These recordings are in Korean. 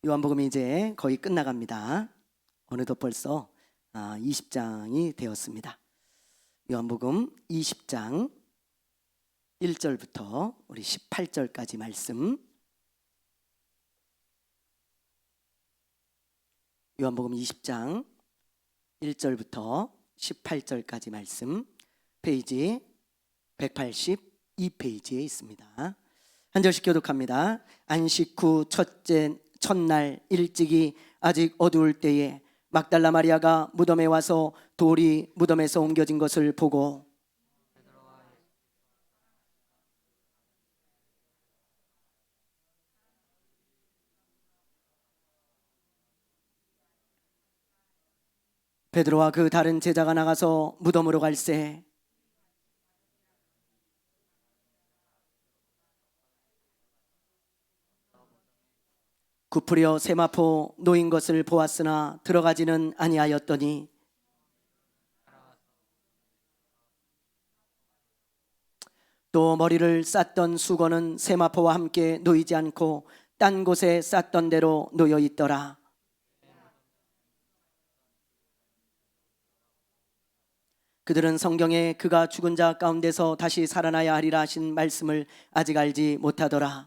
요한복음이 이제 거의 끝나갑니다. 어느덧 벌써 20장이 되었습니다. 요한복음 20장 1절부터 우리 18절까지 말씀. 요한복음 20장 1절부터 18절까지 말씀, 페이지 182페이지에 있습니다. 한 절씩 교독합니다. 안식 후 첫날 일찍이 아직 어두울 때에 막달라 마리아가 무덤에 와서 돌이 무덤에서 옮겨진 것을 보고 베드로와 그 다른 제자가 나가서 무덤으로 갈새 굽으려 세마포 놓인 것을 보았으나 들어가지는 아니하였더니 또 머리를 쌌던 수건은 세마포와 함께 놓이지 않고 딴 곳에 쌌던 대로 놓여 있더라. 그들은 성경에 그가 죽은 자 가운데서 다시 살아나야 하리라 하신 말씀을 아직 알지 못하더라.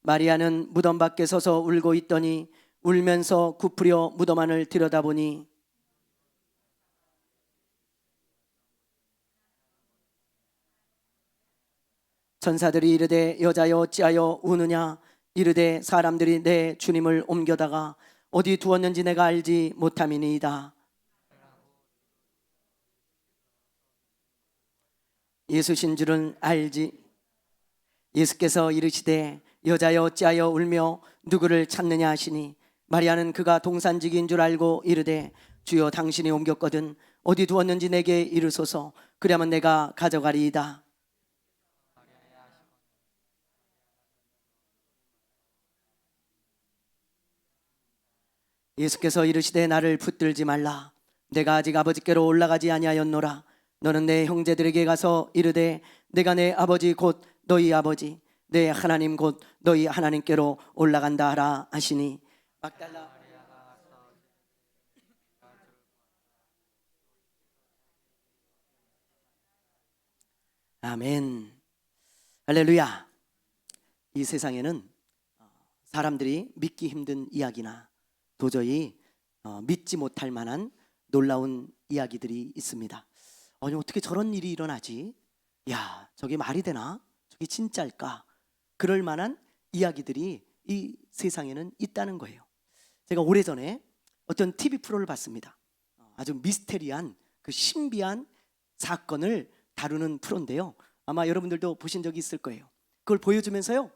마리아는 무덤 밖에 서서 울고 있더니 울면서 굽으려 무덤 안을 들여다보니 천사들이 이르되 여자여 어찌하여 우느냐, 이르되 사람들이 내 주님을 옮겨다가 어디 두었는지 내가 알지 못함이니이다. 예수신 줄은 알지. 예수께서 이르시되 여자여 어찌하여 울며 누구를 찾느냐 하시니 마리아는 그가 동산직인 줄 알고 이르되 주여 당신이 옮겼거든 어디 두었는지 내게 이르소서, 그러면 내가 가져가리이다. 예수께서 이르시되 나를 붙들지 말라. 내가 아직 아버지께로 올라가지 아니하였노라. 너는 내 형제들에게 가서 이르되 내가 내 아버지 곧 너희 아버지 내 하나님 곧 너희 하나님께로 올라간다 하라 하시니 막달라 아멘. 할렐루야. 이 세상에는 사람들이 믿기 힘든 이야기나 도저히 믿지 못할 만한 놀라운 이야기들이 있습니다. 아니 어떻게 저런 일이 일어나지? 야, 저게 말이 되나? 저게 진짜일까? 그럴 만한 이야기들이 이 세상에는 있다는 거예요. 제가 오래전에 어떤 TV 프로를 봤습니다. 아주 미스테리한 그 신비한 사건을 다루는 프로인데요. 아마 여러분들도 보신 적이 있을 거예요. 그걸 보여주면서요,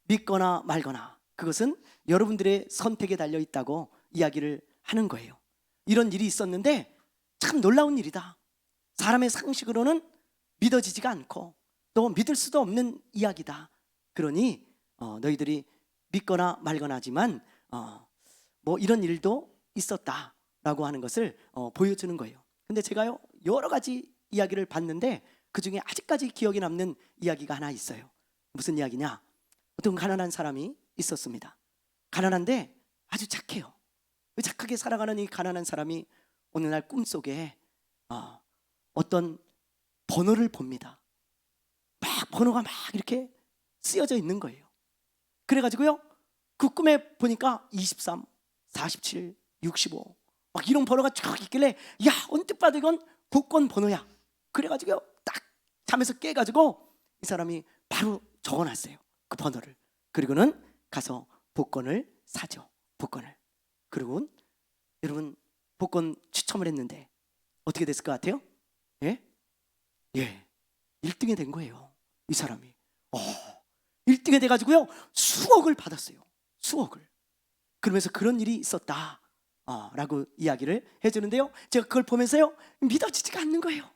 믿거나 말거나 그것은 여러분들의 선택에 달려 있다고 이야기를 하는 거예요. 이런 일이 있었는데 참 놀라운 일이다. 사람의 상식으로는 믿어지지가 않고 또 믿을 수도 없는 이야기다. 그러니 너희들이 믿거나 말거나 하지만 뭐 이런 일도 있었다라고 하는 것을 보여주는 거예요. 근데 제가요 여러 가지 이야기를 봤는데 그 중에 아직까지 기억에 남는 이야기가 하나 있어요. 무슨 이야기냐? 어떤 가난한 사람이 있었습니다. 가난한데 아주 착해요. 착하게 살아가는 이 가난한 사람이 어느 날 꿈속에 어떤 번호를 봅니다. 막 번호가 막 이렇게 쓰여져 있는 거예요. 그래가지고요 그 꿈에 보니까 23, 47, 65 막 이런 번호가 쭉 있길래 야, 언뜻 봐도 이건 복권 번호야. 그래가지고요 딱 잠에서 깨가지고 이 사람이 바로 적어놨어요, 그 번호를. 그리고는 가서 복권을 사죠. 복권을. 그리고 여러분 복권 추첨을 했는데 어떻게 됐을 것 같아요? 예? 1등이 된 거예요. 이 사람이 1등이 돼가지고요 수억을 받았어요. 수억을. 그러면서 그런 일이 있었다 라고 이야기를 해주는데요, 제가 그걸 보면서요 믿어지지가 않는 거예요.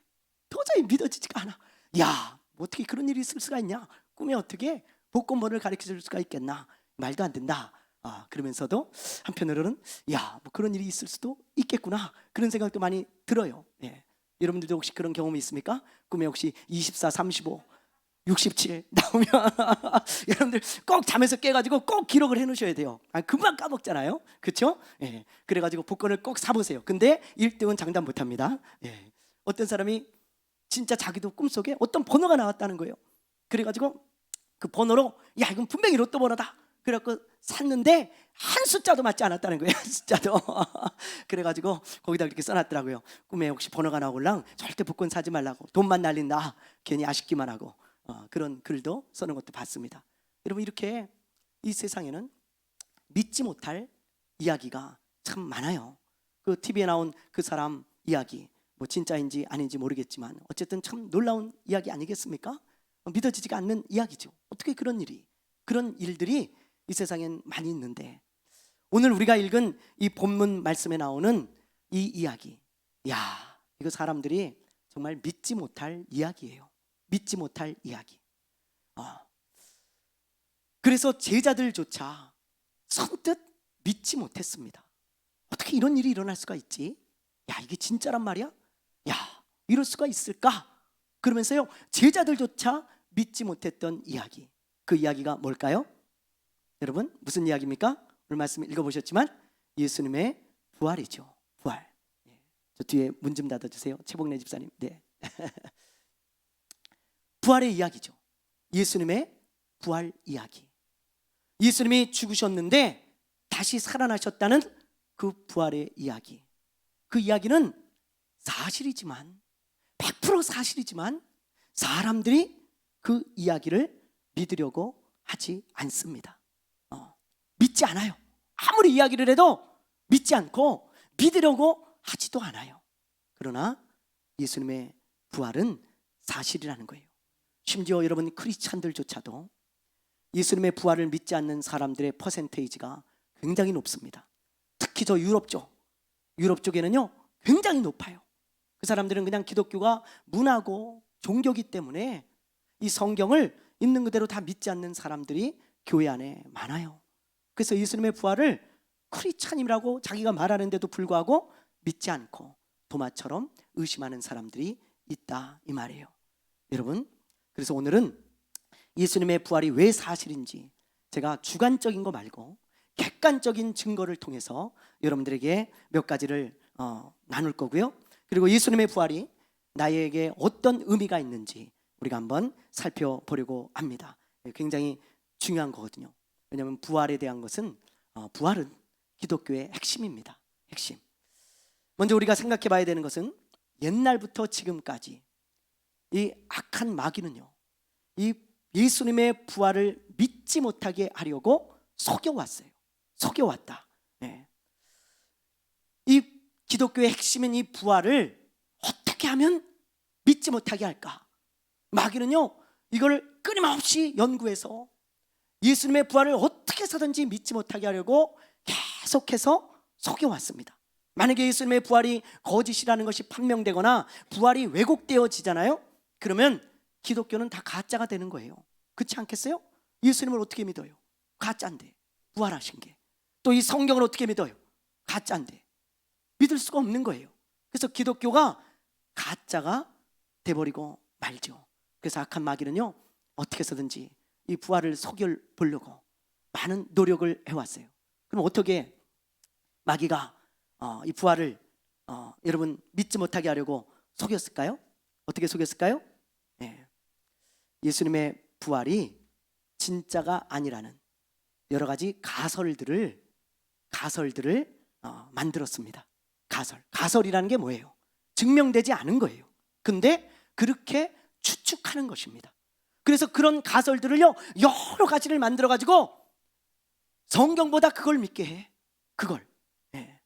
도저히 믿어지지가 않아. 야, 뭐 어떻게 그런 일이 있을 수가 있냐? 꿈에 어떻게 복권번호를 가르쳐줄 수가 있겠나? 말도 안 된다. 그러면서도 한편으로는 야, 뭐 그런 일이 있을 수도 있겠구나, 그런 생각도 많이 들어요. 여러분들도 혹시 그런 경험이 있습니까? 꿈에 혹시 24, 35 67 나오면 여러분들 꼭 잠에서 깨가지고 꼭 기록을 해놓으셔야 돼요. 금방 까먹잖아요, 그렇죠? 예. 그래가지고 복권을 꼭 사보세요. 근데 1등은 장담 못합니다. 예. 어떤 사람이 진짜 자기도 꿈속에 어떤 번호가 나왔다는 거예요. 그래가지고 그 번호로 야 이건 분명히 로또 번호다. 그래갖고 샀는데 한 숫자도 맞지 않았다는 거예요. 한 숫자도. 그래가지고 거기다 그렇게 써놨더라고요. 꿈에 혹시 번호가 나오걸랑 절대 복권 사지 말라고, 돈만 날린다, 괜히 아쉽기만 하고, 그런 글도 써는 것도 봤습니다. 여러분, 이렇게 이 세상에는 믿지 못할 이야기가 참 많아요. 그 TV에 나온 그 사람 이야기, 뭐 진짜인지 아닌지 모르겠지만 어쨌든 참 놀라운 이야기 아니겠습니까? 믿어지지가 않는 이야기죠. 어떻게 그런 일들이 이 세상엔 많이 있는데, 오늘 우리가 읽은 이 본문 말씀에 나오는 이 이야기, 야, 이거 사람들이 정말 믿지 못할 이야기예요. 믿지 못할 이야기. 그래서 제자들조차 선뜻 믿지 못했습니다. 어떻게 이런 일이 일어날 수가 있지? 야, 이게 진짜란 말이야? 야, 이럴 수가 있을까? 그러면서요, 제자들조차 믿지 못했던 이야기. 그 이야기가 뭘까요? 여러분, 무슨 이야기입니까? 오늘 말씀 읽어보셨지만 예수님의 부활이죠. 부활. 저 뒤에 문 좀 닫아주세요, 최복래 집사님. 네. 부활의 이야기죠. 예수님의 부활 이야기. 예수님이 죽으셨는데 다시 살아나셨다는 그 부활의 이야기. 그 이야기는 사실이지만, 100% 사실이지만 사람들이 그 이야기를 믿으려고 하지 않습니다. 믿지 않아요. 아무리 이야기를 해도 믿지 않고 믿으려고 하지도 않아요. 그러나 예수님의 부활은 사실이라는 거예요. 심지어 여러분, 크리스찬들조차도 예수님의 부활을 믿지 않는 사람들의 퍼센테이지가 굉장히 높습니다. 특히 저 유럽 쪽에는요 굉장히 높아요. 그 사람들은 그냥 기독교가 문화고 종교기 때문에 이 성경을 있는 그대로 다 믿지 않는 사람들이 교회 안에 많아요. 그래서 예수님의 부활을 크리스찬이라고 자기가 말하는데도 불구하고 믿지 않고 도마처럼 의심하는 사람들이 있다, 이 말이에요. 여러분, 그래서 오늘은 예수님의 부활이 왜 사실인지 제가 주관적인 거 말고 객관적인 증거를 통해서 여러분들에게 몇 가지를 나눌 거고요. 그리고 예수님의 부활이 나에게 어떤 의미가 있는지 우리가 한번 살펴보려고 합니다. 굉장히 중요한 거거든요. 왜냐하면 부활에 대한 것은 부활은 기독교의 핵심입니다. 핵심. 먼저 우리가 생각해 봐야 되는 것은 옛날부터 지금까지 이 악한 마귀는요, 이 예수님의 부활을 믿지 못하게 하려고 속여왔어요. 속여왔다. 네. 이 기독교의 핵심인 이 부활을 어떻게 하면 믿지 못하게 할까? 마귀는요, 이걸 끊임없이 연구해서 예수님의 부활을 어떻게 해서든지 믿지 못하게 하려고 계속해서 속여왔습니다. 만약에 예수님의 부활이 거짓이라는 것이 판명되거나 부활이 왜곡되어지잖아요. 그러면 기독교는 다 가짜가 되는 거예요. 그렇지 않겠어요? 예수님을 어떻게 믿어요? 가짜인데, 부활하신 게. 또 이 성경을 어떻게 믿어요? 가짜인데 믿을 수가 없는 거예요. 그래서 기독교가 가짜가 돼버리고 말죠. 그래서 악한 마귀는요, 어떻게 해서든지 이 부활을 속여보려고 많은 노력을 해왔어요. 그럼 어떻게 마귀가 이 부활을 여러분 믿지 못하게 하려고 속였을까요? 어떻게 속였을까요? 네. 예수님의 부활이 진짜가 아니라는 여러 가지 가설들을 만들었습니다. 가설이라는 게 뭐예요? 증명되지 않은 거예요. 근데 그렇게 추측하는 것입니다. 그래서 그런 가설들을요, 여러 가지를 만들어 가지고 성경보다 그걸 믿게 해. 그걸. 네.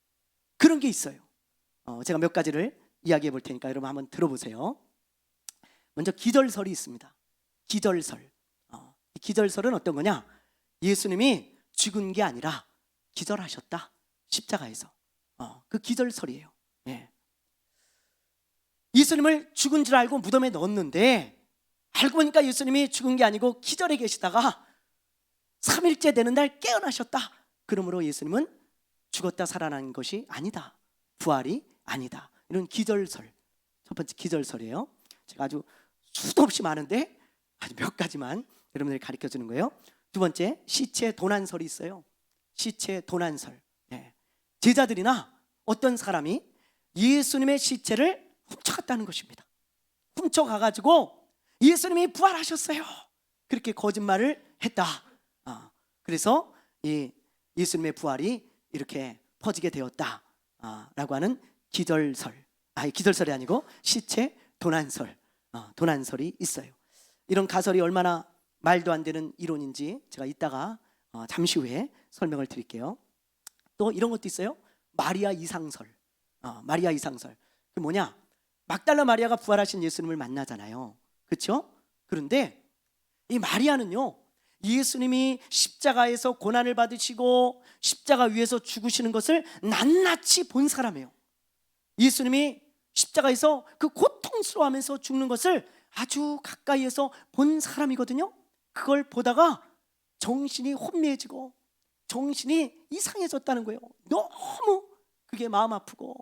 그런 게 있어요. 제가 몇 가지를 이야기해 볼 테니까 여러분 한번 들어보세요. 먼저 기절설이 있습니다. 기절설. 이 기절설은 어떤 거냐? 예수님이 죽은 게 아니라 기절하셨다, 십자가에서. 그 기절설이에요. 예. 예수님을 죽은 줄 알고 무덤에 넣었는데 알고 보니까 예수님이 죽은 게 아니고 기절해 계시다가 3일째 되는 날 깨어나셨다. 그러므로 예수님은 죽었다 살아난 것이 아니다, 부활이 아니다. 이런 기절설, 첫 번째 기절설이에요. 제가 아주 수도 없이 많은데 아주 몇 가지만 여러분들이 가르쳐 주는 거예요. 두 번째, 시체 도난설이 있어요. 시체 도난설. 네. 제자들이나 어떤 사람이 예수님의 시체를 훔쳐갔다는 것입니다. 훔쳐가가지고 예수님이 부활하셨어요, 그렇게 거짓말을 했다. 그래서 이 예수님의 부활이 이렇게 퍼지게 되었다 라고 하는 기절설. 기절설이 아니고 시체 도난설. 도난설이 있어요. 이런 가설이 얼마나 말도 안 되는 이론인지 제가 이따가 잠시 후에 설명을 드릴게요. 또 이런 것도 있어요. 마리아 이상설. 마리아 이상설. 그 뭐냐? 막달라 마리아가 부활하신 예수님을 만나잖아요, 그렇죠? 그런데 이 마리아는요, 예수님이 십자가에서 고난을 받으시고 십자가 위에서 죽으시는 것을 낱낱이 본 사람이에요. 예수님이 십자가에서 그 고통스러워하면서 죽는 것을 아주 가까이에서 본 사람이거든요. 그걸 보다가 정신이 혼미해지고 정신이 이상해졌다는 거예요. 너무 그게 마음 아프고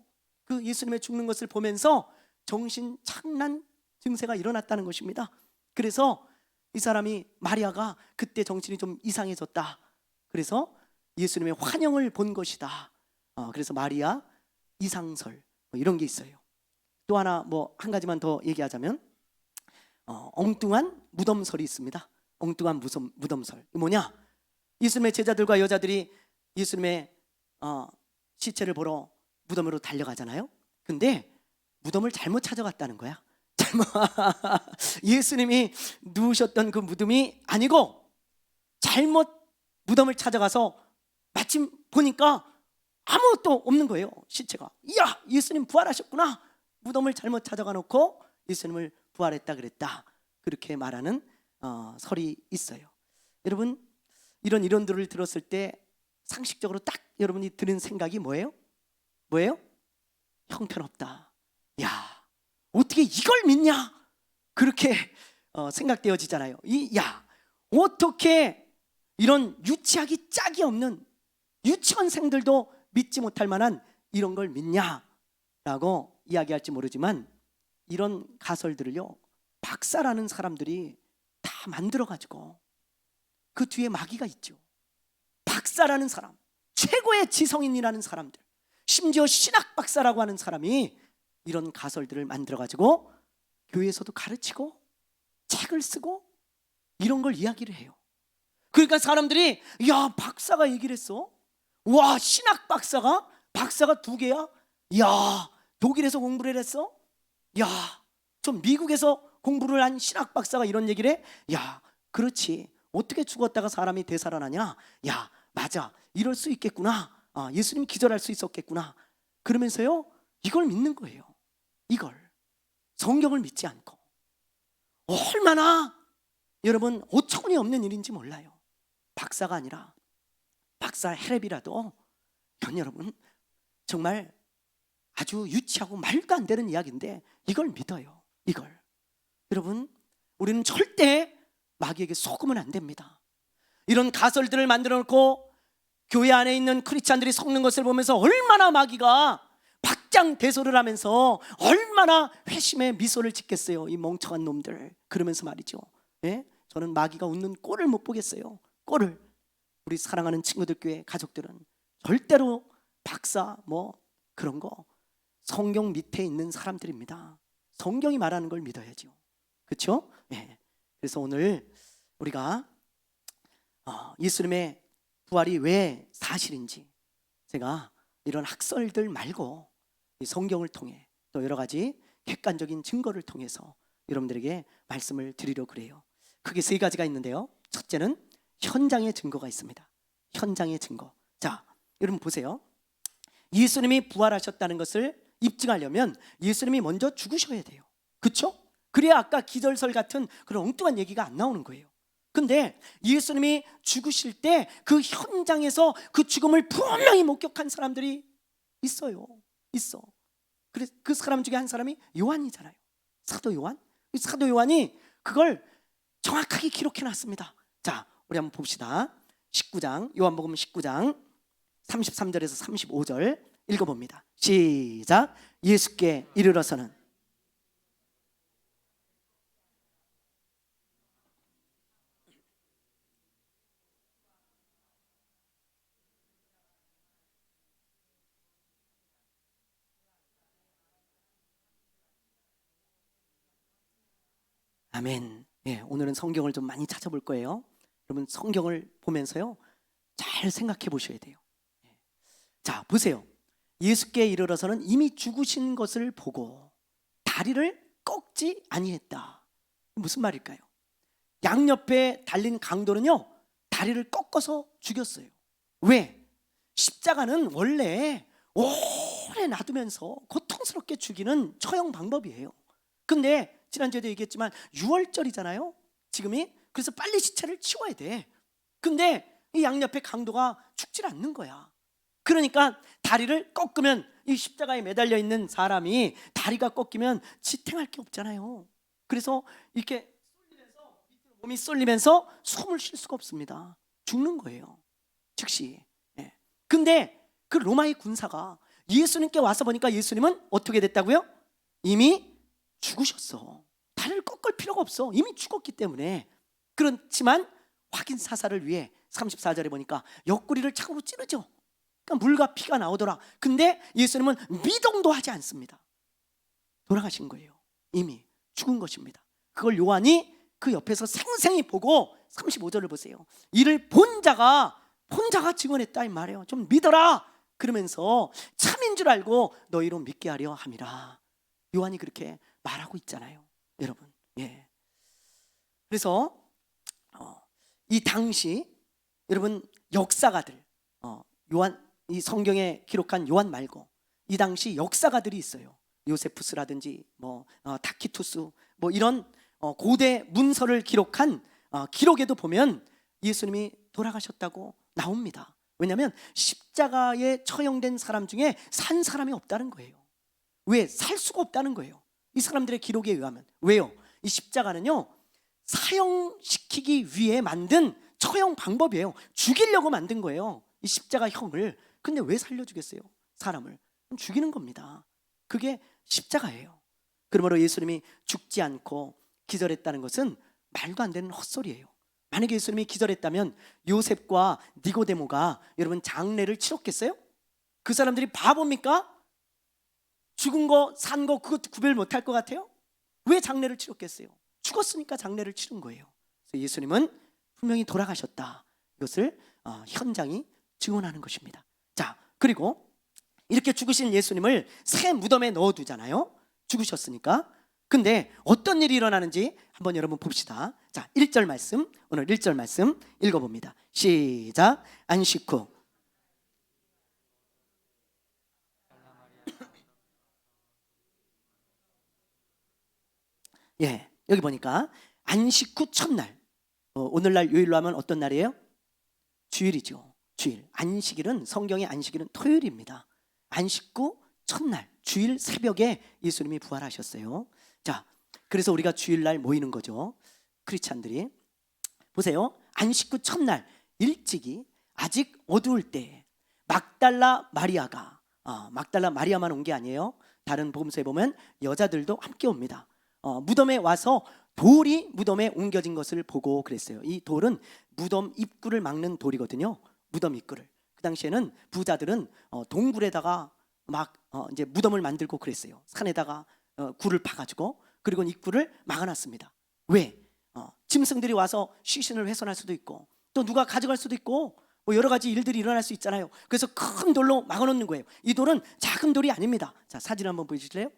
그 예수님의 죽는 것을 보면서 정신 착란 증세가 일어났다는 것입니다. 그래서 이 사람이, 마리아가 그때 정신이 좀 이상해졌다. 그래서 예수님의 환영을 본 것이다. 그래서 마리아 이상설 이런 게 있어요. 또 하나 한 가지만 더 얘기하자면 엉뚱한 무덤설이 있습니다. 엉뚱한 무덤설. 뭐냐? 예수님의 제자들과 여자들이 예수님의 시체를 보러 무덤으로 달려가잖아요. 근데 무덤을 잘못 찾아갔다는 거야. 예수님이 누우셨던 그 무덤이 아니고 잘못 무덤을 찾아가서 마침 보니까 아무것도 없는 거예요, 시체가. 이야, 예수님 부활하셨구나. 무덤을 잘못 찾아가 놓고 예수님을 부활했다 그랬다, 그렇게 말하는 설이 있어요. 여러분, 이런 이론들을 들었을 때 상식적으로 딱 여러분이 드는 생각이 뭐예요? 형편없다. 야, 어떻게 이걸 믿냐? 그렇게 생각되어지잖아요. 어떻게 이런 유치하기 짝이 없는 유치원생들도 믿지 못할 만한 이런 걸 믿냐라고 이야기할지 모르지만, 이런 가설들을요, 박사라는 사람들이 다 만들어가지고 그 뒤에 마귀가 있죠. 박사라는 사람, 최고의 지성인이라는 사람들, 심지어 신학 박사라고 하는 사람이 이런 가설들을 만들어가지고 교회에서도 가르치고 책을 쓰고 이런 걸 이야기를 해요. 그러니까 사람들이, 야, 박사가 얘기를 했어? 와, 신학 박사가 2개야? 야, 독일에서 공부를 했어? 야, 좀 미국에서 공부를 한 신학 박사가 이런 얘기를 해? 야, 그렇지. 어떻게 죽었다가 사람이 되살아나냐? 야, 맞아. 이럴 수 있겠구나. 예수님 기절할 수 있었겠구나. 그러면서요, 이걸 믿는 거예요. 이걸. 성경을 믿지 않고. 얼마나 여러분 어처구니 없는 일인지 몰라요. 박사가 아니라 박사 헤레비라도 여러분 정말 아주 유치하고 말도 안 되는 이야기인데 이걸 믿어요. 이걸. 여러분, 우리는 절대 마귀에게 속으면 안 됩니다. 이런 가설들을 만들어 놓고 교회 안에 있는 크리스찬들이 섞는 것을 보면서 얼마나 마귀가 박장대소를 하면서 얼마나 회심의 미소를 짓겠어요, 이 멍청한 놈들. 그러면서 말이죠, 저는 마귀가 웃는 꼴을 못 보겠어요. 꼴을. 우리 사랑하는 친구들, 교회 가족들은 절대로 박사 그런 거, 성경 밑에 있는 사람들입니다. 성경이 말하는 걸 믿어야죠, 그렇죠? 그래서 오늘 우리가 예수님의 부활이 왜 사실인지, 제가 이런 학설들 말고 이 성경을 통해 또 여러 가지 객관적인 증거를 통해서 여러분들에게 말씀을 드리려고 그래요. 크게 3가지가 있는데요. 첫째는 현장의 증거가 있습니다. 현장의 증거. 자, 여러분 보세요. 예수님이 부활하셨다는 것을 입증하려면 예수님이 먼저 죽으셔야 돼요, 그렇죠? 그래야 아까 기절설 같은 그런 엉뚱한 얘기가 안 나오는 거예요. 근데 예수님이 죽으실 때 그 현장에서 그 죽음을 분명히 목격한 사람들이 있어요. 그래서 그 사람 중에 한 사람이 요한이잖아요. 사도 요한. 사도 요한이 그걸 정확하게 기록해 놨습니다. 자, 우리 한번 봅시다. 19장, 요한복음 19장 33절에서 35절 읽어봅니다. 시작. 예수께 이르러서는 아멘. 예, 오늘은 성경을 좀 많이 찾아볼 거예요. 여러분 성경을 보면서요 잘 생각해 보셔야 돼요. 자, 보세요. 예수께 이르러서는 이미 죽으신 것을 보고 다리를 꺾지 아니했다. 무슨 말일까요? 양옆에 달린 강도는요 다리를 꺾어서 죽였어요. 왜? 십자가는 원래 오래 놔두면서 고통스럽게 죽이는 처형 방법이에요. 근데 지난주에도 얘기했지만 6월절이잖아요 지금이. 그래서 빨리 시체를 치워야 돼. 근데 이 양옆에 강도가 죽질 않는 거야. 그러니까 다리를 꺾으면 이 십자가에 매달려 있는 사람이 다리가 꺾이면 지탱할 게 없잖아요. 그래서 이렇게 쏠리면서 몸이 쏠리면서 숨을 쉴 수가 없습니다. 죽는 거예요 즉시. 예. 근데 그 로마의 군사가 예수님께 와서 보니까 예수님은 어떻게 됐다고요? 이미 죽으셨어. 다리를 꺾을 필요가 없어. 이미 죽었기 때문에. 그렇지만 확인 사살을 위해 34절에 보니까 옆구리를 창으로 찌르죠. 그러니까 물과 피가 나오더라. 근데 예수님은 미동도 하지 않습니다. 돌아가신 거예요. 이미 죽은 것입니다. 그걸 요한이 그 옆에서 생생히 보고 35절을 보세요. 이를 본 자가 증언했다 이 말이에요. 좀 믿어라 그러면서 참인 줄 알고 너희로 믿게 하려 함이라. 요한이 그렇게 말하고 있잖아요 여러분. 예. 그래서 이 당시 여러분 역사가들, 요한, 이 성경에 기록한 요한 말고 이 당시 역사가들이 있어요. 요세푸스라든지 타키투스 이런 고대 문서를 기록한 기록에도 보면 예수님이 돌아가셨다고 나옵니다. 왜냐하면 십자가에 처형된 사람 중에 산 사람이 없다는 거예요. 왜? 살 수가 없다는 거예요. 이 사람들의 기록에 의하면. 왜요? 이 십자가는요 사형시키기 위해 만든 처형 방법이에요. 죽이려고 만든 거예요 이 십자가 형을. 근데 왜 살려주겠어요? 사람을 죽이는 겁니다. 그게 십자가예요. 그러므로 예수님이 죽지 않고 기절했다는 것은 말도 안 되는 헛소리예요. 만약에 예수님이 기절했다면 요셉과 니고데모가 여러분 장례를 치렀겠어요? 그 사람들이 바보입니까? 죽은 거 산 거 그것도 구별 못할 것 같아요? 왜 장례를 치렀겠어요? 죽었으니까 장례를 치른 거예요. 그래서 예수님은 분명히 돌아가셨다. 이것을 현장이 증언하는 것입니다. 자, 그리고 이렇게 죽으신 예수님을 새 무덤에 넣어두잖아요. 죽으셨으니까. 근데 어떤 일이 일어나는지 한번 여러분 봅시다. 자, 1절 말씀, 오늘 1절 말씀 읽어봅니다. 시작. 안식 후 예, 여기 보니까 안식 후 첫날, 오늘날 요일로 하면 어떤 날이에요? 주일이죠. 주일. 안식일은, 성경의 안식일은 토요일입니다. 안식 후 첫날 주일 새벽에 예수님이 부활하셨어요. 자, 그래서 우리가 주일날 모이는 거죠. 크리스찬들이. 보세요. 안식 후 첫날 일찍이 아직 어두울 때 막달라 마리아만 온 게 아니에요. 다른 복음서에 보면 여자들도 함께 옵니다. 무덤에 와서 돌이 무덤에 옮겨진 것을 보고 그랬어요. 이 돌은 무덤 입구를 막는 돌이거든요. 무덤 입구를. 그 당시에는 부자들은 동굴에다가 막 이제 무덤을 만들고 그랬어요. 산에다가 굴을 파가지고. 그리고 입구를 막아놨습니다. 왜? 짐승들이 와서 시신을 훼손할 수도 있고 또 누가 가져갈 수도 있고 여러 가지 일들이 일어날 수 있잖아요. 그래서 큰 돌로 막아놓는 거예요. 이 돌은 작은 돌이 아닙니다. 자, 사진 한번 보여주실래요?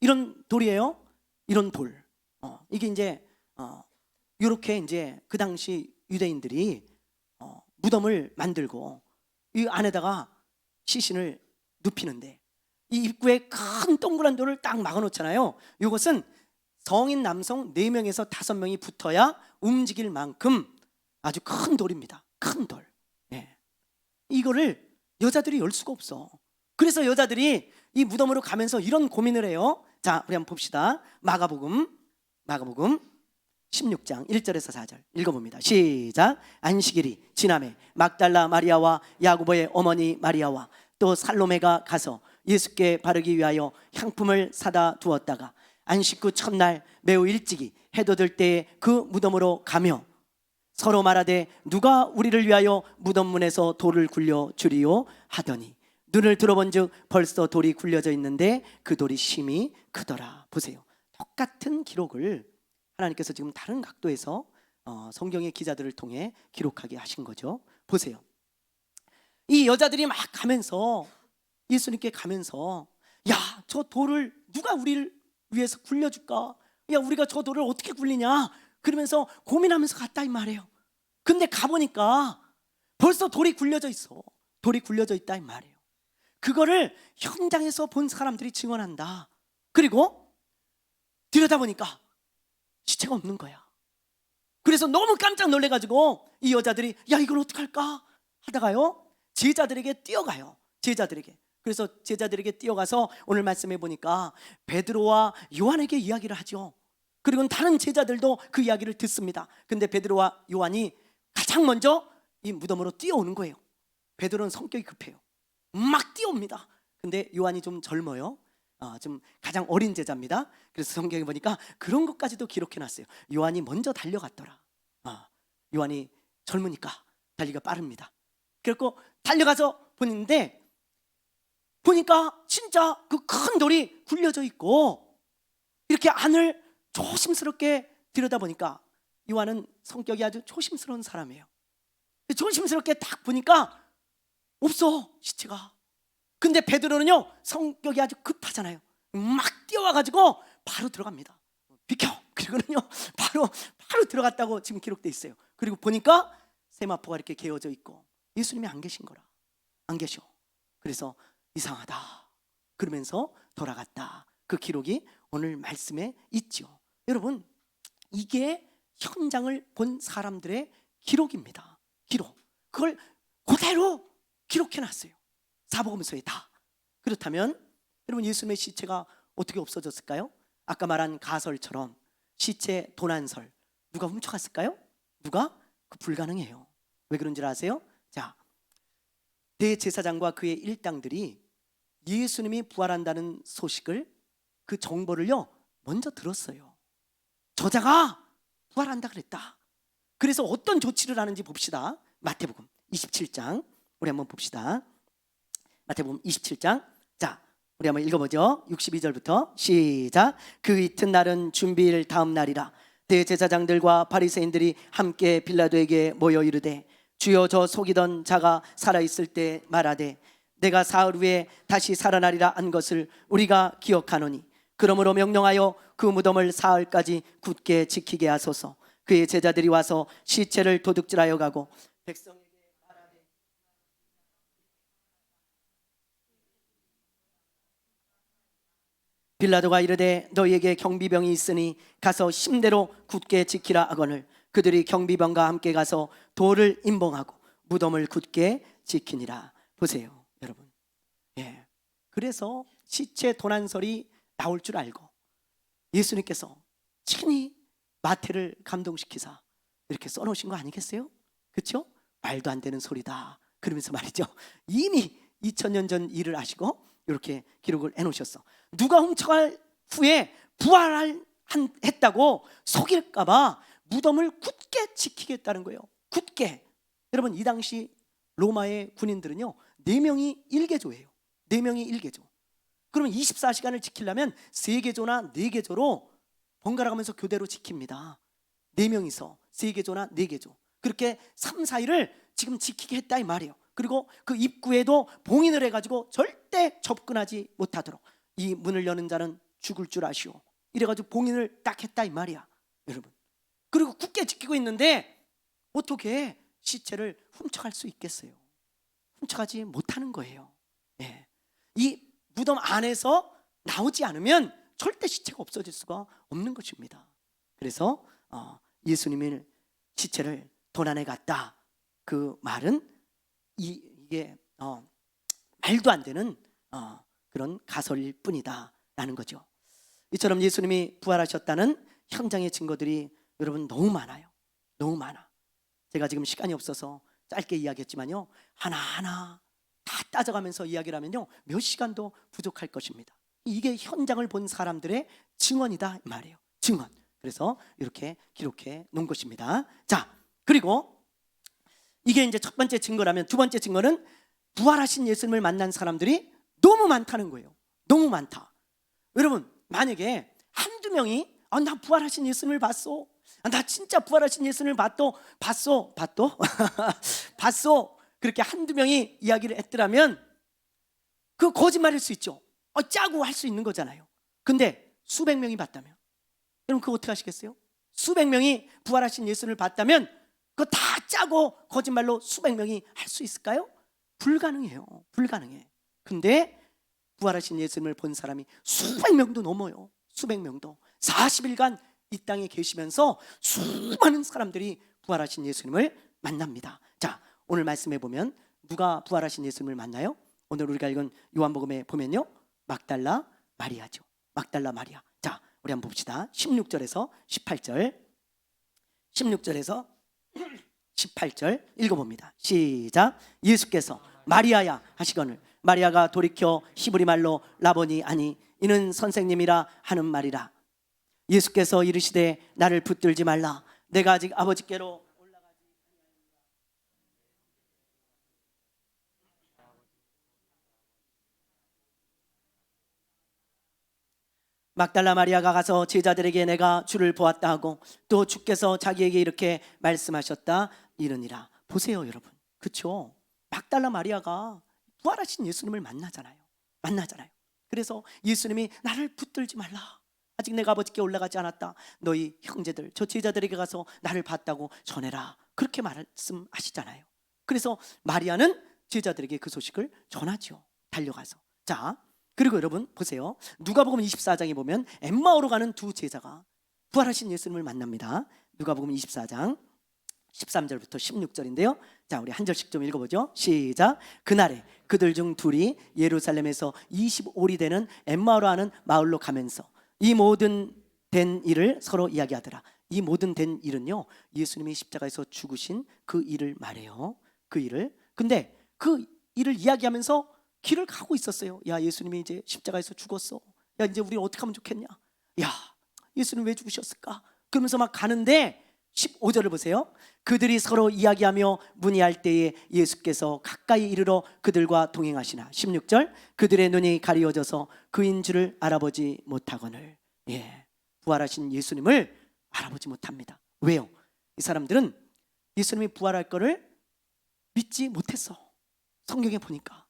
이런 돌이에요. 이런 돌. 이게 이제 이렇게 이제 그 당시 유대인들이 무덤을 만들고 이 안에다가 시신을 눕히는데 이 입구에 큰 동그란 돌을 딱 막아놓잖아요. 이것은 성인 남성 4명에서 5명이 붙어야 움직일 만큼 아주 큰 돌입니다. 큰 돌. 예. 이거를 여자들이 열 수가 없어. 그래서 여자들이 이 무덤으로 가면서 이런 고민을 해요. 자, 우리 한번 봅시다. 마가복음 16장 1절에서 4절 읽어봅니다. 시작. 안식일이 지남에 막달라 마리아와 야고보의 어머니 마리아와 또 살로메가 가서 예수께 바르기 위하여 향품을 사다 두었다가 안식 후 첫날 매우 일찍이 해도 들 때에 그 무덤으로 가며 서로 말하되 누가 우리를 위하여 무덤 문에서 돌을 굴려 주리요 하더니 눈을 들어본즉 벌써 돌이 굴려져 있는데 그 돌이 심히 크더라. 보세요. 똑같은 기록을 하나님께서 지금 다른 각도에서 성경의 기자들을 통해 기록하게 하신 거죠. 보세요. 이 여자들이 막 가면서 예수님께 가면서 야, 저 돌을 누가 우리를 위해서 굴려줄까? 야, 우리가 저 돌을 어떻게 굴리냐? 그러면서 고민하면서 갔다 이 말이에요. 근데 가보니까 벌써 돌이 굴려져 있어. 돌이 굴려져 있다 이 말이에요. 그거를 현장에서 본 사람들이 증언한다. 그리고 들여다보니까 시체가 없는 거야. 그래서 너무 깜짝 놀래가지고 이 여자들이 야, 이걸 어떡할까 하다가요 제자들에게 뛰어가요. 제자들에게. 그래서 제자들에게 뛰어가서 오늘 말씀해 보니까 베드로와 요한에게 이야기를 하죠. 그리고 다른 제자들도 그 이야기를 듣습니다. 근데 베드로와 요한이 가장 먼저 이 무덤으로 뛰어오는 거예요. 베드로는 성격이 급해요. 막 뛰어옵니다. 근데 요한이 좀 젊어요. 좀 가장 어린 제자입니다. 그래서 성경에 보니까 그런 것까지도 기록해놨어요. 요한이 먼저 달려갔더라. 요한이 젊으니까 달리기가 빠릅니다. 그래서 달려가서 보는데 보니까 진짜 그 큰 돌이 굴려져 있고 이렇게 안을 조심스럽게 들여다보니까 요한은 성격이 아주 조심스러운 사람이에요. 조심스럽게 딱 보니까 없어, 시체가. 근데 베드로는요 성격이 아주 급하잖아요. 막 뛰어와가지고 바로 들어갑니다. 비켜. 그리고는요 바로 들어갔다고 지금 기록돼 있어요. 그리고 보니까 세마포가 이렇게 개어져 있고 예수님이 안 계신 거라. 안 계셔. 그래서 이상하다 그러면서 돌아갔다. 그 기록이 오늘 말씀에 있죠. 여러분, 이게 현장을 본 사람들의 기록입니다. 기록. 그걸 그대로 기록해놨어요. 사복음서에 다. 그렇다면 여러분, 예수님의 시체가 어떻게 없어졌을까요? 아까 말한 가설처럼 시체 도난설 누가 훔쳐갔을까요? 누가? 그 불가능해요. 왜 그런 줄 아세요? 자, 대제사장과 그의 일당들이 예수님이 부활한다는 소식을, 그 정보를요 먼저 들었어요. 저자가 부활한다 그랬다. 그래서 어떤 조치를 하는지 봅시다. 마태복음 27장 우리 한번 봅시다. 마태복음 27장. 자, 우리 한번 읽어보죠. 62절부터 시작. 그 이튿날은 준비일 다음 날이라. 대제사장들과 바리새인들이 함께 빌라도에게 모여 이르되 주여, 저 속이던 자가 살아있을 때 말하되 내가 사흘 후에 다시 살아나리라 한 것을 우리가 기억하노니 그러므로 명령하여 그 무덤을 사흘까지 굳게 지키게 하소서. 그의 제자들이 와서 시체를 도둑질하여 가고 백성에게 말하되 빌라도가 이르되 너희에게 경비병이 있으니 가서 심대로 굳게 지키라 하거늘 그들이 경비병과 함께 가서 돌을 임봉하고 무덤을 굳게 지키니라. 보세요 여러분. 예. 그래서 시체 도난설이 나올 줄 알고 예수님께서 친히 마태를 감동시키사 이렇게 써놓으신 거 아니겠어요? 그렇죠? 말도 안 되는 소리다 그러면서 말이죠, 이미 2000년 전 일을 아시고 이렇게 기록을 해놓으셨어. 누가 훔쳐갈 후에 부활했다고 속일까 봐 무덤을 굳게 지키겠다는 거예요. 굳게. 여러분, 이 당시 로마의 군인들은요 4명이 1개조예요. 4명이 1개조. 그러면 24시간을 지키려면 3개조나 4개조로 번갈아 가면서 교대로 지킵니다. 4명이서 3개조나 4개조. 그렇게 3, 4일을 지금 지키게 했다 이 말이에요. 그리고 그 입구에도 봉인을 해가지고 절대 접근하지 못하도록 이 문을 여는 자는 죽을 줄 아시오. 이래가지고 봉인을 딱 했다 이 말이야 여러분. 그리고 굳게 지키고 있는데 어떻게 시체를 훔쳐갈 수 있겠어요? 훔쳐가지 못하는 거예요. 예. 이 무덤 안에서 나오지 않으면 절대 시체가 없어질 수가 없는 것입니다. 그래서 예수님의 시체를 도난해 갔다, 그 말은 이게 말도 안 되는 그런 가설일 뿐이다 라는 거죠. 이처럼 예수님이 부활하셨다는 현장의 증거들이 여러분 너무 많아요. 너무 많아. 제가 지금 시간이 없어서 짧게 이야기했지만요, 하나하나 다 따져가면서 이야기를 하면요 몇 시간도 부족할 것입니다. 이게 현장을 본 사람들의 증언이다 이 말이에요. 증언. 그래서 이렇게 기록해 놓은 것입니다. 자, 그리고 이게 이제 첫 번째 증거라면, 두 번째 증거는 부활하신 예수님을 만난 사람들이 너무 많다는 거예요. 너무 많다. 여러분, 만약에 한두 명이 나 부활하신 예수님을 봤어. 나 진짜 부활하신 예수님을 봤어. 봤어. 그렇게 한두 명이 이야기를 했더라면 그 거짓말일 수 있죠. 짜고 할 수 있는 거잖아요. 근데 수백 명이 봤다면, 여러분 그거 어떻게 하시겠어요? 수백 명이 부활하신 예수님을 봤다면 그거 다 짜고 거짓말로 수백 명이 할 수 있을까요? 불가능해요. 불가능해. 근데 부활하신 예수님을 본 사람이 수백 명도 넘어요. 수백 명도. 40일간 이 땅에 계시면서 수많은 사람들이 부활하신 예수님을 만납니다. 자, 오늘 말씀해 보면 누가 부활하신 예수님을 만나요? 오늘 우리가 읽은 요한복음에 보면요, 막달라 마리아죠. 막달라 마리아. 자, 우리 한번 봅시다. 16절에서 18절 16절에서 18절 읽어봅니다. 시작. 예수께서 마리아야 하시거늘 마리아가 돌이켜 히브리 말로 라보니 아니 이는 선생님이라 하는 말이라. 예수께서 이르시되 나를 붙들지 말라. 내가 아직 아버지께로 올라가지 아니하노라. 막달라 마리아가 가서 제자들에게 내가 주를 보았다 하고 또 주께서 자기에게 이렇게 말씀하셨다 이르니라. 보세요 여러분, 그렇죠? 막달라 마리아가 부활하신 예수님을 만나잖아요. 그래서 예수님이 나를 붙들지 말라. 아직 내가 아버지께 올라가지 않았다. 너희 형제들 저 제자들에게 가서 나를 봤다고 전해라. 그렇게 말씀하시잖아요. 그래서 마리아는 제자들에게 그 소식을 전하죠. 달려가서. 자, 그리고 여러분 보세요. 누가복음 24장에 보면 엠마오로 가는 두 제자가 부활하신 예수님을 만납니다. 누가복음 24장 13절부터 16절인데요. 자, 우리 한 절씩 좀 읽어보죠. 시작. 그날에 그들 중 둘이 예루살렘에서 25리 되는 엠마오로 하는 마을로 가면서 이 모든 된 일을 서로 이야기하더라. 이 모든 된 일은요, 예수님이 십자가에서 죽으신 그 일을 말해요. 그 일을. 근데 그 일을 이야기하면서 길을 가고 있었어요. 야, 예수님이 이제 십자가에서 죽었어. 야, 이제 우리 어떻게 하면 좋겠냐? 야, 예수님 왜 죽으셨을까? 그러면서 막 가는데 15절을 보세요. 그들이 서로 이야기하며 문의할 때에 예수께서 가까이 이르러 그들과 동행하시나. 16절. 그들의 눈이 가리워져서 그인 줄을 알아보지 못하거늘. 부활하신 예수님을 알아보지 못합니다. 왜요? 이 사람들은 예수님이 부활할 거를 믿지 못했어. 성경에 보니까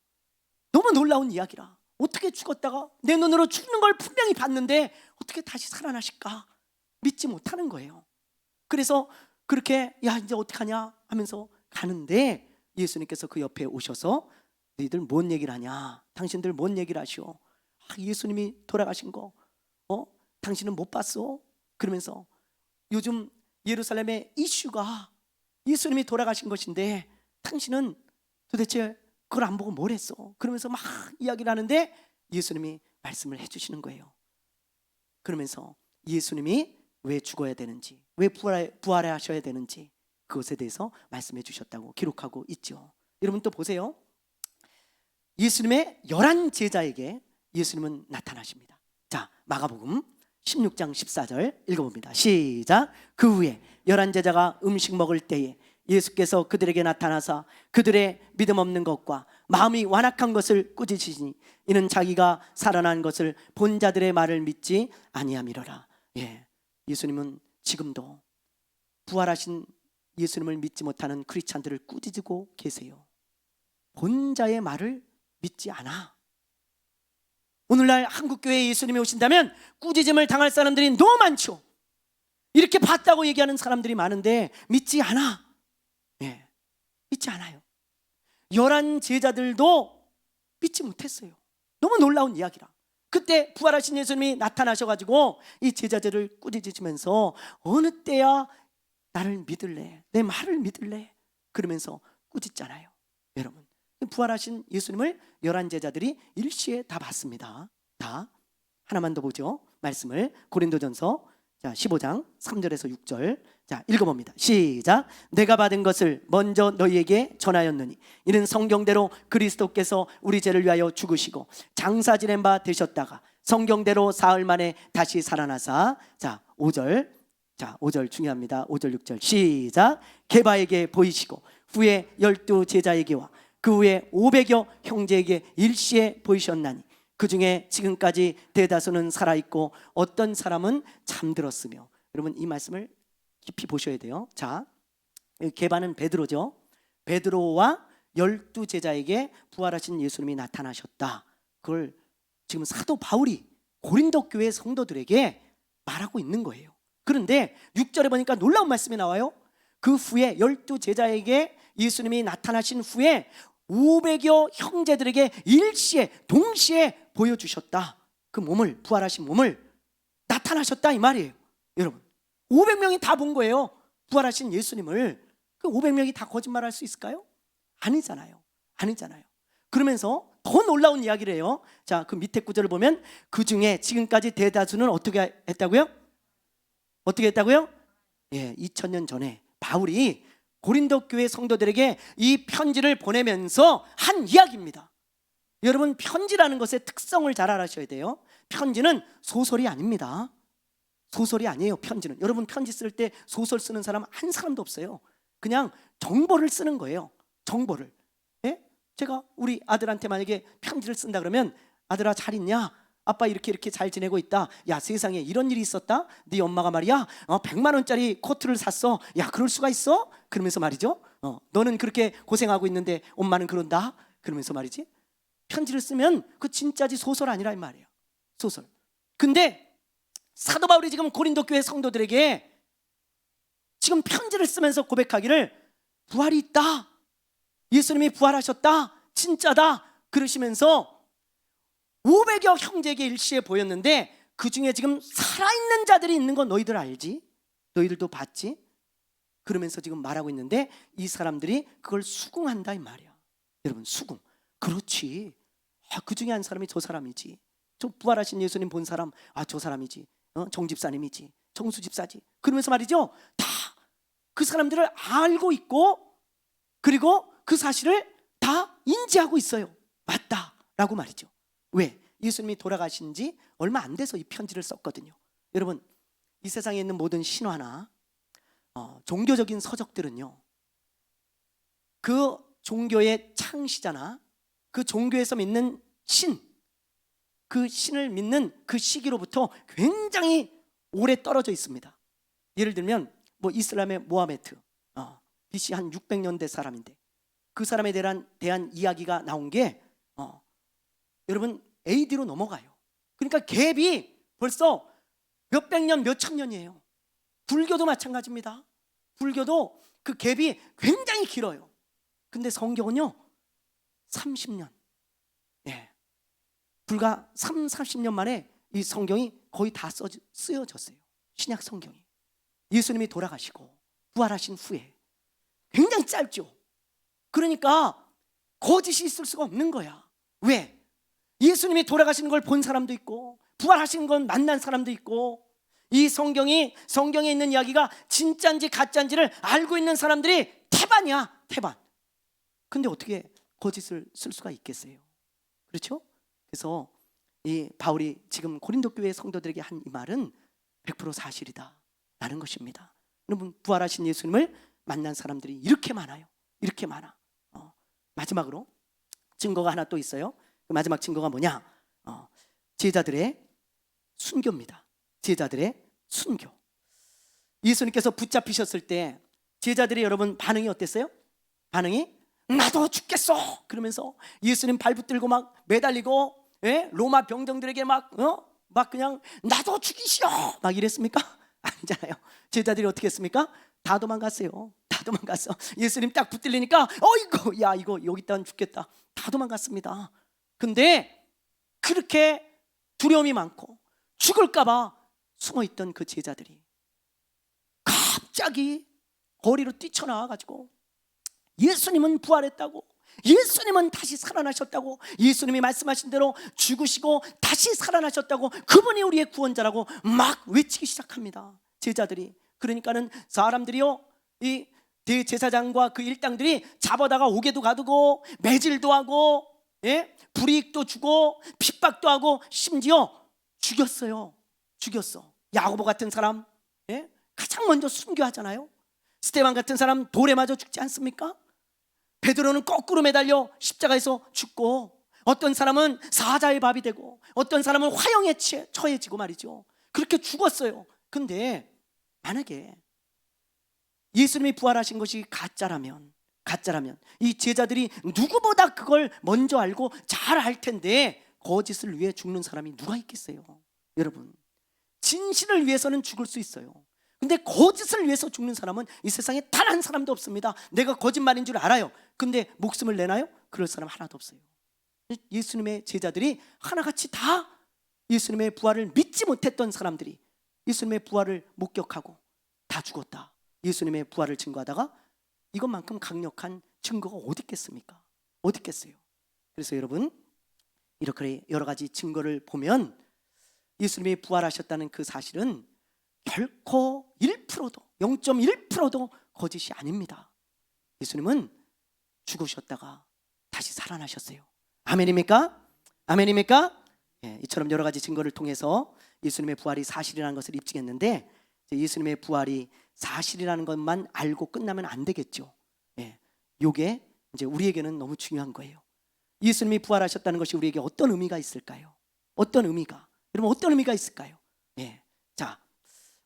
너무 놀라운 이야기라. 어떻게 죽었다가 내 눈으로 죽는 걸 분명히 봤는데 어떻게 다시 살아나실까? 믿지 못하는 거예요. 그래서 그렇게 야, 이제 어떡하냐 하면서 가는데 예수님께서 그 옆에 오셔서 너희들 뭔 얘기를 하냐? 당신들 뭔 얘기를 하시오? 예수님이 돌아가신 거 당신은 못 봤어? 그러면서 요즘 예루살렘의 이슈가 예수님이 돌아가신 것인데 당신은 도대체 그걸 안 보고 뭘 했어? 그러면서 막 이야기를 하는데 예수님이 말씀을 해주시는 거예요. 그러면서 예수님이 왜 죽어야 되는지, 왜 부활하셔야 되는지 그것에 대해서 말씀해 주셨다고 기록하고 있죠. 여러분 또 보세요. 예수님의 11 제자에게 예수님은 나타나십니다. 자, 마가복음 16장 14절 읽어봅니다. 시작. 그 후에 11 제자가 음식 먹을 때에 예수께서 그들에게 나타나사 그들의 믿음 없는 것과 마음이 완악한 것을 꾸짖으시니 이는 자기가 살아난 것을 본 자들의 말을 믿지 아니함이로라. 예수님은 지금도 부활하신 예수님을 믿지 못하는 크리스찬들을 꾸짖고 계세요. 본 자의 말을 믿지 않아. 오늘날 한국교회에 예수님이 오신다면 꾸짖음을 당할 사람들이 너무 많죠. 이렇게 봤다고 얘기하는 사람들이 많은데 믿지 않아. 믿지 않아요. 11 제자들도 믿지 못했어요. 너무 놀라운 이야기라. 그때 부활하신 예수님이 나타나셔가지고 이 제자들을 꾸짖으시면서 어느 때야 나를 믿을래? 내 말을 믿을래? 그러면서 꾸짖잖아요. 여러분, 부활하신 예수님을 11 제자들이 일시에 다 봤습니다. 다. 하나만 더 보죠. 말씀을 고린도전서 15장 3절에서 6절 읽어봅니다. 시작. 내가 받은 것을 먼저 너희에게 전하였느니 이는 성경대로 그리스도께서 우리 죄를 위하여 죽으시고 장사 지낸 바 되셨다가 성경대로 사흘 만에 다시 살아나사 5절 중요합니다. 5절 6절 시작. 게바에게 보이시고 후에 12 제자에게와 그 후에 500여 형제에게 일시에 보이셨나니 그 중에 지금까지 대다수는 살아있고 어떤 사람은 잠들었으며. 여러분 이 말씀을 깊이 보셔야 돼요. 자, 개반은 베드로죠. 베드로와 12제자에게 부활하신 예수님이 나타나셨다. 그걸 지금 사도 바울이 고린도 교회 성도들에게 말하고 있는 거예요. 그런데 6절에 보니까 놀라운 말씀이 나와요. 그 후에 12제자에게 예수님이 나타나신 후에 500여 형제들에게 일시에 동시에 보여주셨다. 그 몸을, 부활하신 몸을 나타나셨다 이 말이에요. 여러분 500명이 다 본 거예요. 부활하신 예수님을. 그 500명이 다 거짓말할 수 있을까요? 아니잖아요. 그러면서 더 놀라운 이야기를 해요. 자, 그 밑에 구절을 보면 그 중에 지금까지 대다수는 어떻게 했다고요? 예, 2000년 전에 바울이 고린도 교회 성도들에게 이 편지를 보내면서 한 이야기입니다. 여러분 편지라는 것의 특성을 잘 알아셔야 돼요. 편지는 소설이 아닙니다. 소설이 아니에요. 편지는. 여러분 편지 쓸 때 소설 쓰는 사람 한 사람도 없어요. 그냥 정보를 쓰는 거예요. 정보를. 예? 제가 우리 아들한테 만약에 편지를 쓴다 그러면 아들아 잘 있냐? 아빠 이렇게 잘 지내고 있다. 야 세상에 이런 일이 있었다. 네 엄마가 말이야 100만 원짜리 코트를 샀어. 야 그럴 수가 있어? 그러면서 말이죠. 너는 그렇게 고생하고 있는데 엄마는 그런다. 그러면서 말이지. 편지를 쓰면 그 진짜지 소설 아니라 이 말이에요. 소설. 근데 사도 바울이 지금 고린도 교회 성도들에게 지금 편지를 쓰면서 고백하기를 부활이 있다. 예수님이 부활하셨다. 진짜다. 그러시면서 500여 형제에게 일시에 보였는데 그 중에 지금 살아있는 자들이 있는 거 너희들 알지? 너희들도 봤지? 그러면서 지금 말하고 있는데 이 사람들이 그걸 수긍한다 이 말이야. 여러분 수긍. 그렇지. 그 중에 한 사람이 저 사람이지. 저 부활하신 예수님 본 사람 저 사람이지. 정 집사님이지. 정수 집사지. 그러면서 말이죠. 다 그 사람들을 알고 있고 그리고 그 사실을 다 인지하고 있어요. 맞다라고 말이죠. 왜? 예수님이 돌아가신 지 얼마 안 돼서 이 편지를 썼거든요. 여러분 이 세상에 있는 모든 신화나 종교적인 서적들은요 그 종교의 창시자나 그 종교에서 믿는 신, 그 신을 믿는 그 시기로부터 굉장히 오래 떨어져 있습니다. 예를 들면 뭐 이슬람의 모하메트 BC 한 600년대 사람인데 그 사람에 대한 이야기가 나온 게 여러분 AD로 넘어가요. 그러니까 갭이 벌써 몇백 년, 몇천 년이에요. 불교도 마찬가지입니다. 불교도 그 갭이 굉장히 길어요. 근데 성경은요 30년. 예. 불과 40년 만에 이 성경이 거의 다 쓰여졌어요. 신약 성경이. 예수님이 돌아가시고 부활하신 후에 굉장히 짧죠. 그러니까 거짓이 있을 수가 없는 거야. 왜? 예수님이 돌아가시는 걸 본 사람도 있고 부활하신 건 만난 사람도 있고 이 성경에 있는 이야기가 진짜인지 가짜인지를 알고 있는 사람들이 태반이야. 태반. 근데 어떻게 거짓을 쓸 수가 있겠어요? 그렇죠? 그래서 이 바울이 지금 고린도 교회 성도들에게 한 이 말은 100% 사실이다 라는 것입니다. 여러분 부활하신 예수님을 만난 사람들이 이렇게 많아요. 이렇게 많아. 마지막으로 증거가 하나 또 있어요. 그 마지막 증거가 뭐냐? 제자들의 순교입니다. 제자들의 순교. 예수님께서 붙잡히셨을 때 제자들이 여러분 반응이 어땠어요? 반응이 나도 죽겠어 그러면서 예수님 발 붙들고 막 매달리고 로마 병정들에게 막 그냥 나도 죽이시오 막 이랬습니까? 아니잖아요. 제자들이 어떻게 했습니까? 다 도망갔어요. 다 도망갔어. 예수님 딱 붙들리니까 어이구 야 이거 여기 있다간 죽겠다. 다 도망갔습니다. 근데 그렇게 두려움이 많고 죽을까 봐 숨어있던 그 제자들이 갑자기 거리로 뛰쳐나와가지고 예수님은 부활했다고, 예수님은 다시 살아나셨다고, 예수님이 말씀하신 대로 죽으시고 다시 살아나셨다고, 그분이 우리의 구원자라고 막 외치기 시작합니다. 제자들이. 그러니까는 사람들이요 이 대제사장과 그 일당들이 잡아다가 옥에도 가두고 매질도 하고 불이익도 주고 핍박도 하고 심지어 죽였어요. 죽였어. 야고보 같은 사람 가장 먼저 순교하잖아요. 스데반 같은 사람 돌에 맞아 죽지 않습니까? 베드로는 거꾸로 매달려 십자가에서 죽고 어떤 사람은 사자의 밥이 되고 어떤 사람은 화형에 처해지고 말이죠. 그렇게 죽었어요. 근데 만약에 예수님이 부활하신 것이 가짜라면 이 제자들이 누구보다 그걸 먼저 알고 잘 알 텐데 거짓을 위해 죽는 사람이 누가 있겠어요? 여러분, 진실을 위해서는 죽을 수 있어요. 근데 거짓을 위해서 죽는 사람은 이 세상에 단 한 사람도 없습니다. 내가 거짓말인 줄 알아요. 근데 목숨을 내나요? 그럴 사람 하나도 없어요. 예수님의 제자들이 하나같이 다 예수님의 부활을 믿지 못했던 사람들이 예수님의 부활을 목격하고 다 죽었다. 예수님의 부활을 증거하다가 이것만큼 강력한 증거가 어디 있겠습니까? 어디 있겠어요? 그래서 여러분, 이렇게 여러 가지 증거를 보면 예수님이 부활하셨다는 그 사실은 결코 1%도 0.1%도 거짓이 아닙니다. 예수님은 죽으셨다가 다시 살아나셨어요. 아멘입니까? 아멘입니까? 예, 이처럼 여러 가지 증거를 통해서 예수님의 부활이 사실이라는 것을 입증했는데, 예수님의 부활이 사실이라는 것만 알고 끝나면 안 되겠죠. 예, 이게 이제 우리에게는 너무 중요한 거예요. 예수님이 부활하셨다는 것이 우리에게 어떤 의미가 있을까요? 어떤 의미가? 여러분, 어떤 의미가 있을까요? 예, 자,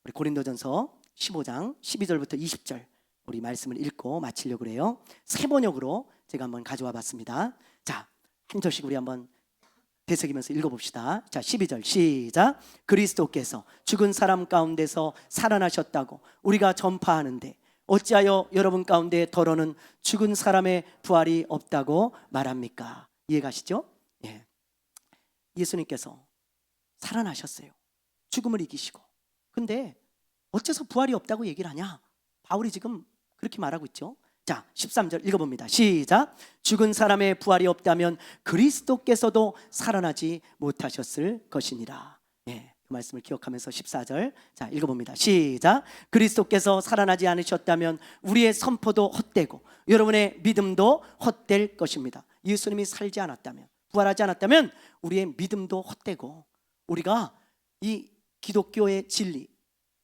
우리 고린도전서 15장 12절부터 20절 우리 말씀을 읽고 마치려고 그래요. 세 번역으로 제가 한번 가져와 봤습니다. 자, 한 절씩 우리 한번 되새기면서 읽어봅시다. 자, 12절 시작. 그리스도께서 죽은 사람 가운데서 살아나셨다고 우리가 전파하는데 어찌하여 여러분 가운데 더러는 죽은 사람의 부활이 없다고 말합니까? 이해가시죠? 예. 예수님께서 살아나셨어요. 죽음을 이기시고. 근데 어째서 부활이 없다고 얘기를 하냐? 바울이 지금 그렇게 말하고 있죠. 자, 13절 읽어봅니다. 시작. 죽은 사람의 부활이 없다면 그리스도께서도 살아나지 못하셨을 것이니라. 예, 그 말씀을 기억하면서 14절 자 읽어봅니다. 시작. 그리스도께서 살아나지 않으셨다면 우리의 선포도 헛되고 여러분의 믿음도 헛될 것입니다. 예수님이 살지 않았다면, 부활하지 않았다면 우리의 믿음도 헛되고 우리가 이 기독교의 진리,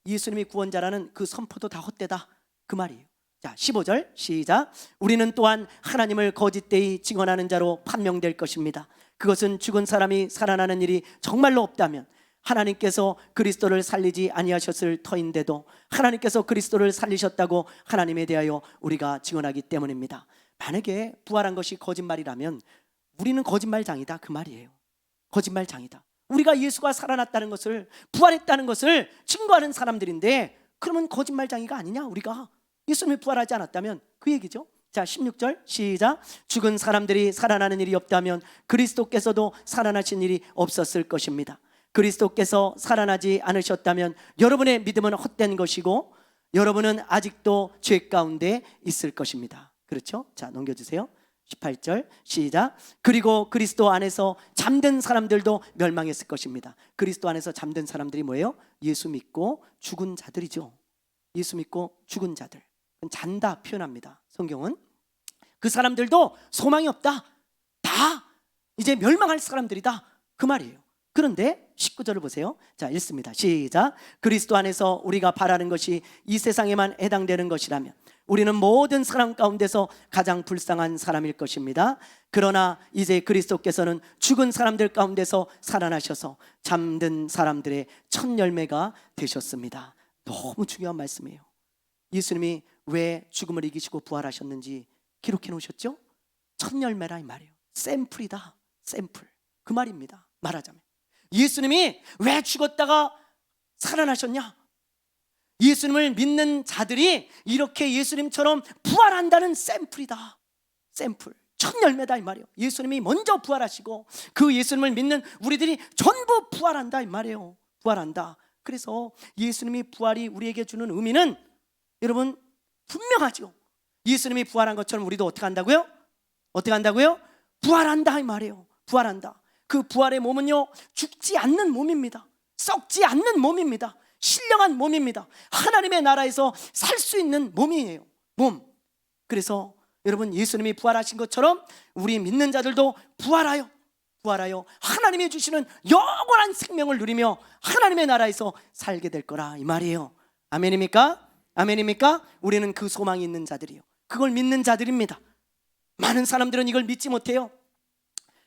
예수님이 구원자라는 그 선포도 다 헛되다, 그 말이에요. 자, 15절 시작. 우리는 또한 하나님을 거짓되이 증언하는 자로 판명될 것입니다. 그것은 죽은 사람이 살아나는 일이 정말로 없다면 하나님께서 그리스도를 살리지 아니하셨을 터인데도 하나님께서 그리스도를 살리셨다고 하나님에 대하여 우리가 증언하기 때문입니다. 만약에 부활한 것이 거짓말이라면 우리는 거짓말장이다, 그 말이에요. 거짓말장이다. 우리가 예수가 살아났다는 것을, 부활했다는 것을 증거하는 사람들인데 그러면 거짓말장이가 아니냐? 우리가 예수님이 부활하지 않았다면 그 얘기죠. 자, 16절 시작. 죽은 사람들이 살아나는 일이 없다면 그리스도께서도 살아나신 일이 없었을 것입니다. 그리스도께서 살아나지 않으셨다면 여러분의 믿음은 헛된 것이고 여러분은 아직도 죄 가운데 있을 것입니다. 그렇죠? 자, 넘겨주세요. 18절 시작. 그리고 그리스도 안에서 잠든 사람들도 멸망했을 것입니다. 그리스도 안에서 잠든 사람들이 뭐예요? 예수 믿고 죽은 자들이죠. 예수 믿고 죽은 자들, 잔다 표현합니다. 성경은 그 사람들도 소망이 없다, 다 이제 멸망할 사람들이다, 그 말이에요. 그런데 19절을 보세요. 자, 읽습니다. 시작. 그리스도 안에서 우리가 바라는 것이 이 세상에만 해당되는 것이라면 우리는 모든 사람 가운데서 가장 불쌍한 사람일 것입니다. 그러나 이제 그리스도께서는 죽은 사람들 가운데서 살아나셔서 잠든 사람들의 첫 열매가 되셨습니다. 너무 중요한 말씀이에요. 예수님이 왜 죽음을 이기시고 부활하셨는지 기록해 놓으셨죠? 첫 열매라 이 말이에요. 샘플이다, 샘플, 그 말입니다. 말하자면 예수님이 왜 죽었다가 살아나셨냐? 예수님을 믿는 자들이 이렇게 예수님처럼 부활한다는 샘플이다, 샘플, 첫 열매다 이 말이에요. 예수님이 먼저 부활하시고 그 예수님을 믿는 우리들이 전부 부활한다 이 말이에요. 부활한다. 그래서 예수님이 부활이 우리에게 주는 의미는 여러분 분명하죠. 예수님이 부활한 것처럼 우리도 어떻게 한다고요? 어떻게 한다고요? 부활한다 이 말이에요. 부활한다. 그 부활의 몸은요, 죽지 않는 몸입니다. 썩지 않는 몸입니다. 신령한 몸입니다. 하나님의 나라에서 살 수 있는 몸이에요. 몸. 그래서 여러분 예수님이 부활하신 것처럼 우리 믿는 자들도 부활하여 하나님이 주시는 영원한 생명을 누리며 하나님의 나라에서 살게 될 거라 이 말이에요. 아멘입니까? 아멘입니까? 우리는 그 소망이 있는 자들이요, 그걸 믿는 자들입니다. 많은 사람들은 이걸 믿지 못해요.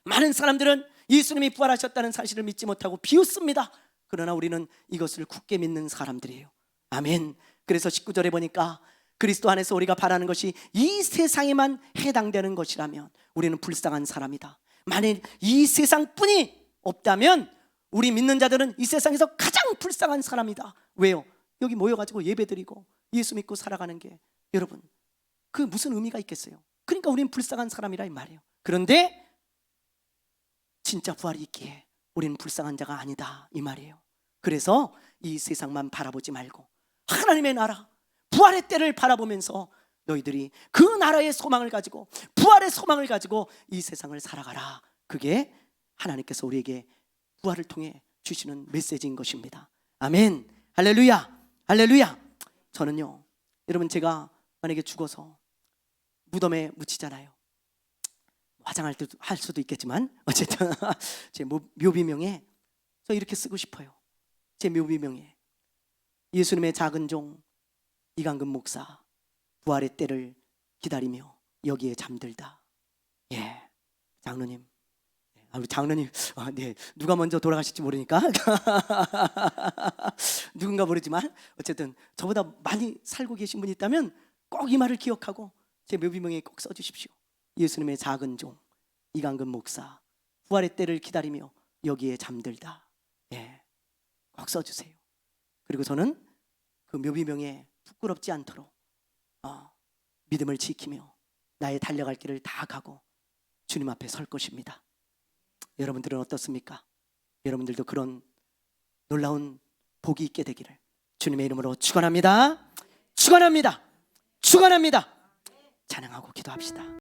많은 사람들은 예수님이 부활하셨다는 사실을 믿지 못하고 비웃습니다. 그러나 우리는 이것을 굳게 믿는 사람들이에요. 아멘. 그래서 19절에 보니까 그리스도 안에서 우리가 바라는 것이 이 세상에만 해당되는 것이라면 우리는 불쌍한 사람이다. 만일 이 세상뿐이 없다면 우리 믿는 자들은 이 세상에서 가장 불쌍한 사람이다. 왜요? 여기 모여가지고 예배드리고 예수 믿고 살아가는 게, 여러분, 그 무슨 의미가 있겠어요? 그러니까 우리는 불쌍한 사람이라 이 말이에요. 그런데 진짜 부활이 있기에 우리는 불쌍한 자가 아니다 이 말이에요. 그래서 이 세상만 바라보지 말고 하나님의 나라, 부활의 때를 바라보면서 너희들이 그 나라의 소망을 가지고, 부활의 소망을 가지고 이 세상을 살아가라. 그게 하나님께서 우리에게 부활을 통해 주시는 메시지인 것입니다. 아멘. 할렐루야. 할렐루야. 저는요, 여러분, 제가 만약에 죽어서 무덤에 묻히잖아요. 화장할 때도 할 수도 있겠지만 어쨌든 제 묘비명에 저 이렇게 쓰고 싶어요. 제 묘비명에 예수님의 작은 종 이강근 목사, 부활의 때를 기다리며 여기에 잠들다. 예, 장로님. 우리 장로님, 네, 누가 먼저 돌아가실지 모르니까 누군가 모르지만 어쨌든 저보다 많이 살고 계신 분이 있다면 꼭 이 말을 기억하고 제 묘비명에 꼭 써주십시오. 예수님의 작은 종 이강근 목사, 부활의 때를 기다리며 여기에 잠들다. 예, 꼭 써주세요. 그리고 저는 그 묘비명에 부끄럽지 않도록 믿음을 지키며 나의 달려갈 길을 다 가고 주님 앞에 설 것입니다. 여러분들은 어떻습니까? 여러분들도 그런 놀라운 복이 있게 되기를 주님의 이름으로 축원합니다. 축원합니다. 축원합니다. 찬양하고 기도합시다.